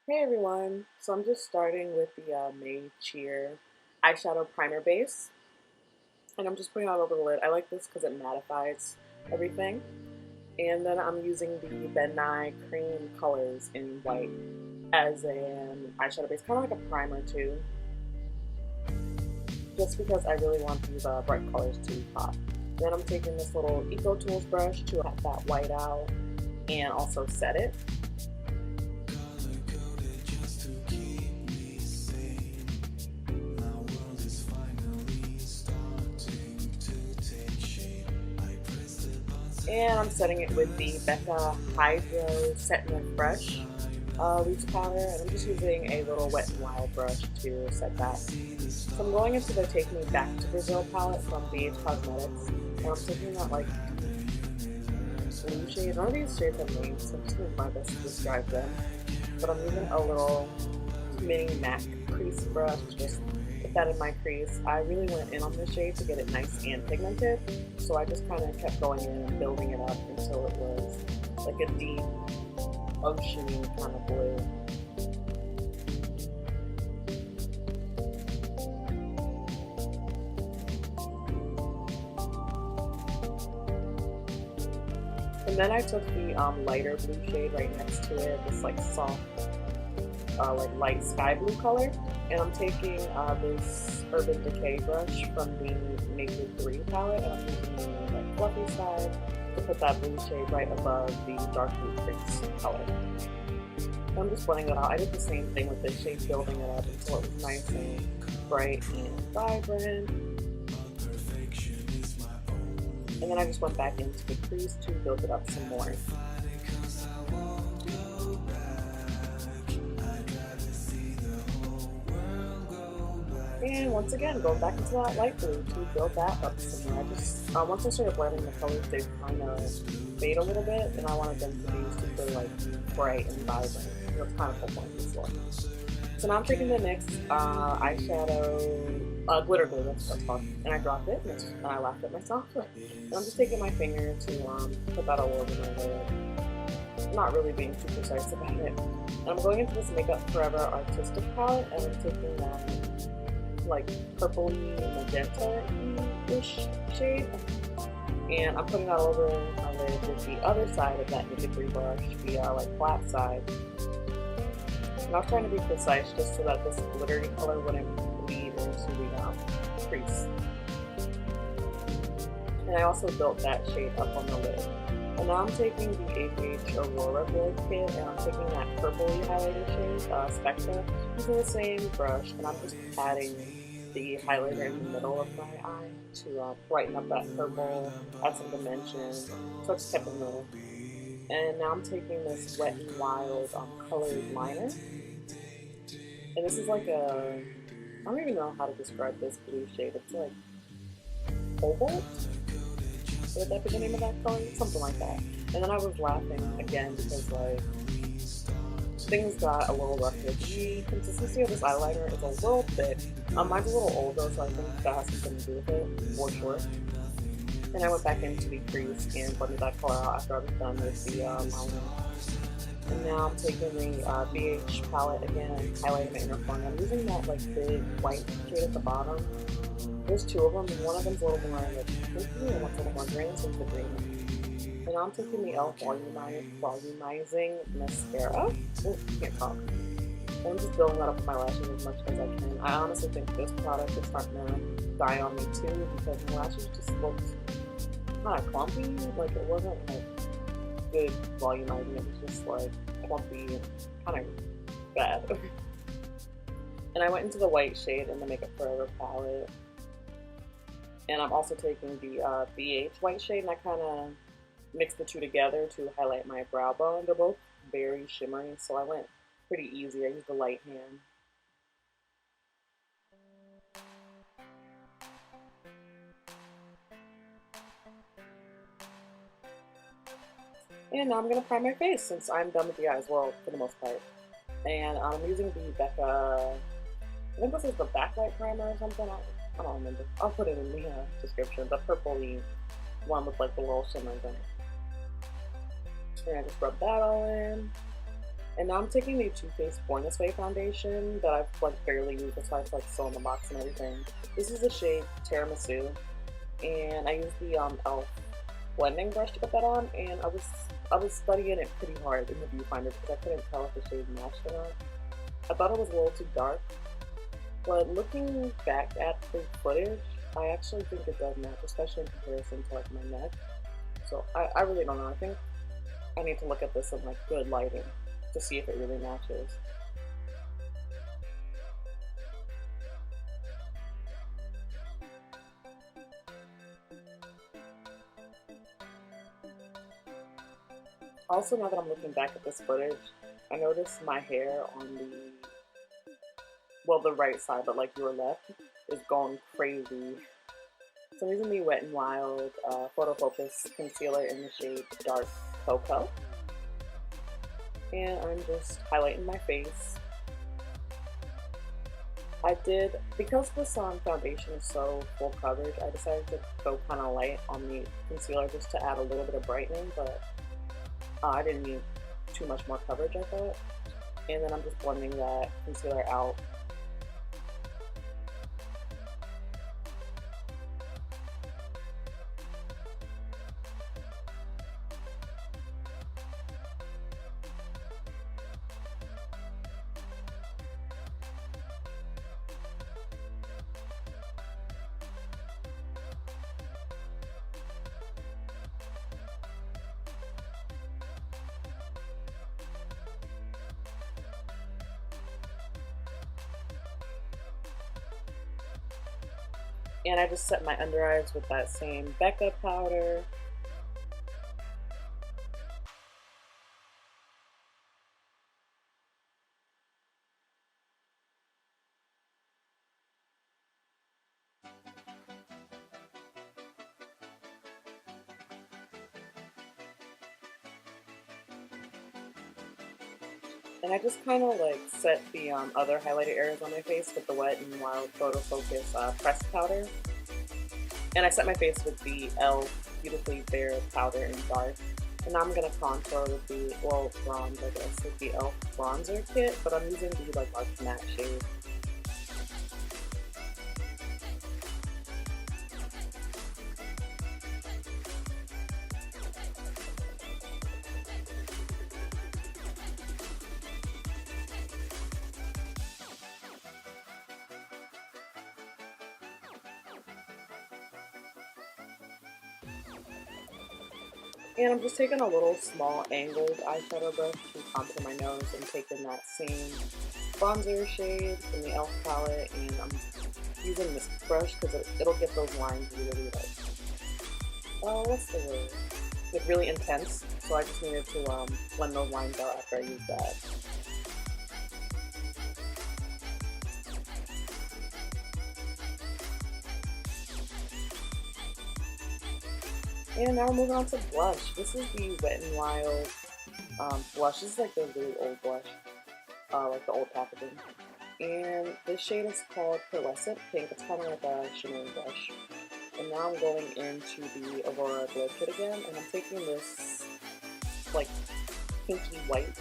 Hey everyone, so I'm just starting with the May Cheer eyeshadow primer base, and I'm just putting it all over the lid. I like this because it mattifies everything, and then I'm using the Becca Cream colors in white as an eyeshadow base, kind of like a primer too, just because I really want these bright colors to pop. Then I'm taking this little Eco Tools brush to pat that white out and also set it. And I'm setting it with the Becca Hydra Set and Refresh loose powder, and I'm just using a little Wet n Wild brush to set that. So I'm going into the Take Me Back to Brazil palette from ABH Cosmetics, and I'm taking that like blue shade. None of these shades have names, so I'm just doing my best to describe them. But I'm using a little mini MAC crease brush to just put that in my crease. I really went in on this shade to get it nice and pigmented, so I just kind of kept going in and building it up until it was like a deep, oceany kind of blue. And then I took the lighter blue shade right next to it, this like soft, like light sky blue color, and I'm taking this Urban Decay brush from the Nature 3 palette, and I'm using the like fluffy side to put that blue shade right above the dark blue crease color. And I'm just blending it out. I did the same thing with this shade, building it up until it was nice and bright and vibrant. And then I just went back into the crease to build it up some more. And once again, going back into that light blue to build that up some more. I just, once I started blending the colors, they kind of fade a little bit, and I wanted them to be super like bright and vibrant. That's kind of the point of this look. So now I'm taking the NYX eyeshadow glitter glue, that's what it's called, and I dropped it, and I laughed at myself. And I'm just taking my finger to put that all over my lid. I'm not really being too precise about it. And I'm going into this Makeup Forever Artistic palette, and I'm taking that like purpley magenta-ish shade, and I'm putting that over my lid with the other side of that Naked 3 brush, the like flat side. And I was trying to be precise just so that this glittery color wouldn't bleed into the crease. And I also built that shade up on the lid. And now I'm taking the ABH Aurora Glow Kit, and I'm taking that purpley highlighter shade, Spectra, using the same brush, and I'm just patting the highlighter in the middle of my eye to brighten up that purple, add some dimension, so I just kept it in the middle. And now I'm taking this Wet n Wild colored liner, and this is like a, I don't even know how to describe this blue shade, it's like cobalt? Would that be the name of that color? Something like that. And then I was laughing again because like things got a little rough with the consistency of this eyeliner is a little thick. Mine's a little old though, so I think that has something to do with it, for sure. And I went back into the crease and blended that color out after I was done with the liner. And now I'm taking the BH palette again and highlighting my inner corner. I'm using that like big white shade at the bottom. There's two of them, and one of them's a little more like pinky and one's a little more green, so it's the green. And now I'm taking the e.l.f. Volumizing Mascara. Oh, can't talk. And I'm just building that up with my lashes as much as I can. I honestly think this product is starting to die on me too, because my lashes just looked kind of clumpy. Like it wasn't like good volumizing, it was just like clumpy and kind of bad. And I went into the white shade in the Makeup Forever palette. And I'm also taking the BH white shade, and I kind of mixed the two together to highlight my brow bone. They're both very shimmery, so I went pretty easy. I used the light hand. And now I'm going to prime my face since I'm done with the eyes, well, for the most part. And I'm using the Becca, I think this is the backlight primer or something. I don't remember. I'll put it in the description. The purpley one with like the little shimmers in it. And I just rub that all in. And now I'm taking the Too Faced Born This Way foundation that I've like barely used, that's why it's like still in the box and everything. This is the shade Tiramisu, and I used the e.l.f. blending brush to put that on, and I was studying it pretty hard in the viewfinder because I couldn't tell if the shade matched or not. I thought it was a little too dark, but looking back at the footage, I actually think it does match, especially in comparison to like my neck. So I really don't know. I think I need to look at this in like good lighting to see if it really matches. Also, now that I'm looking back at this footage, I noticed my hair on the, well, the right side, but like your left, is going crazy. So I'm using the Wet n Wild Photo Focus Concealer in the shade Dark Coco. And I'm just highlighting my face. I did, because this foundation is so full coverage, I decided to go kind of light on the concealer just to add a little bit of brightening, but I didn't need too much more coverage, I thought. And then I'm just blending that concealer out. And I just set my under eyes with that same Becca powder. And I just kind of like set the other highlighted areas on my face with the Wet n Wild Photo Focus pressed powder. And I set my face with the e.l.f. Beautifully Bare powder in dark. And now I'm going to contour with the, well, bronze I guess, with the e.l.f. bronzer kit, but I'm using the like dark matte shade. And I'm just taking a little small angled eyeshadow brush to contour my nose and taking that same bronzer shade from the e.l.f. palette, and I'm using this brush because it'll get those lines really like, oh, what's the word? Like really intense. So I just needed to blend those lines out after I used that. And now we're moving on to blush. This is the Wet n Wild blush. This is like the really old blush, like the old packaging. And this shade is called Pearlescent Pink. It's kind of like a shimmering blush. And now I'm going into the Aurora Glow Kit again, and I'm taking this like pinky white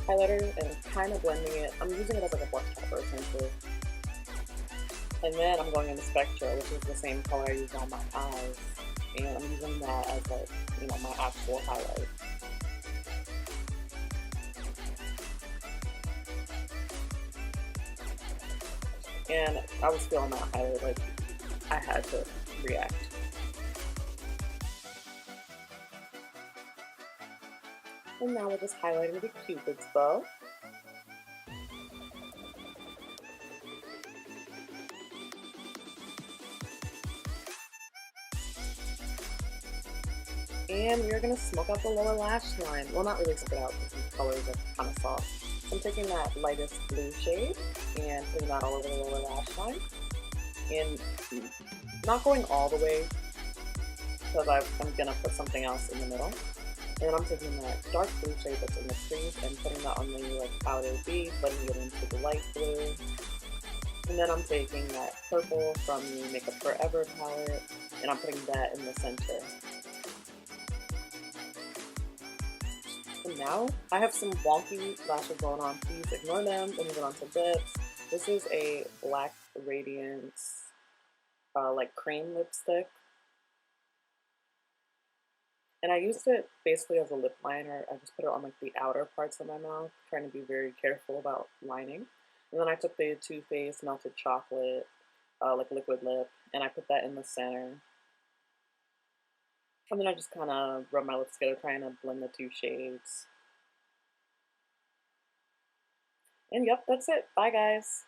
highlighter and kind of blending it. I'm using it as like a blush topper essentially. And then I'm going into Spectra, which is the same color I used on my eyes. And I'm using that as like, you know, my actual highlight. And I was feeling that highlight, like I had to react. And now we're just highlighting the Cupid's bow. And we're going to smoke out the lower lash line. Well, not really smoke it out because these colors are kind of soft. So I'm taking that lightest blue shade and putting that all over the lower lash line. And not going all the way because I'm going to put something else in the middle. And then I'm taking that dark blue shade that's in the crease and putting that on the like outer V, blending it into the light blue. And then I'm taking that purple from the Makeup Forever palette and I'm putting that in the center. And now I have some wonky lashes going on. Please ignore them. Let me get on to lips. This is a black Radiance like cream lipstick. And I used it basically as a lip liner. I just put it on like the outer parts of my mouth, trying to be very careful about lining. And then I took the Too Faced Melted Chocolate, like liquid lip, and I put that in the center. And then I just kind of rub my lips together, trying to blend the two shades. And yep, that's it. Bye, guys.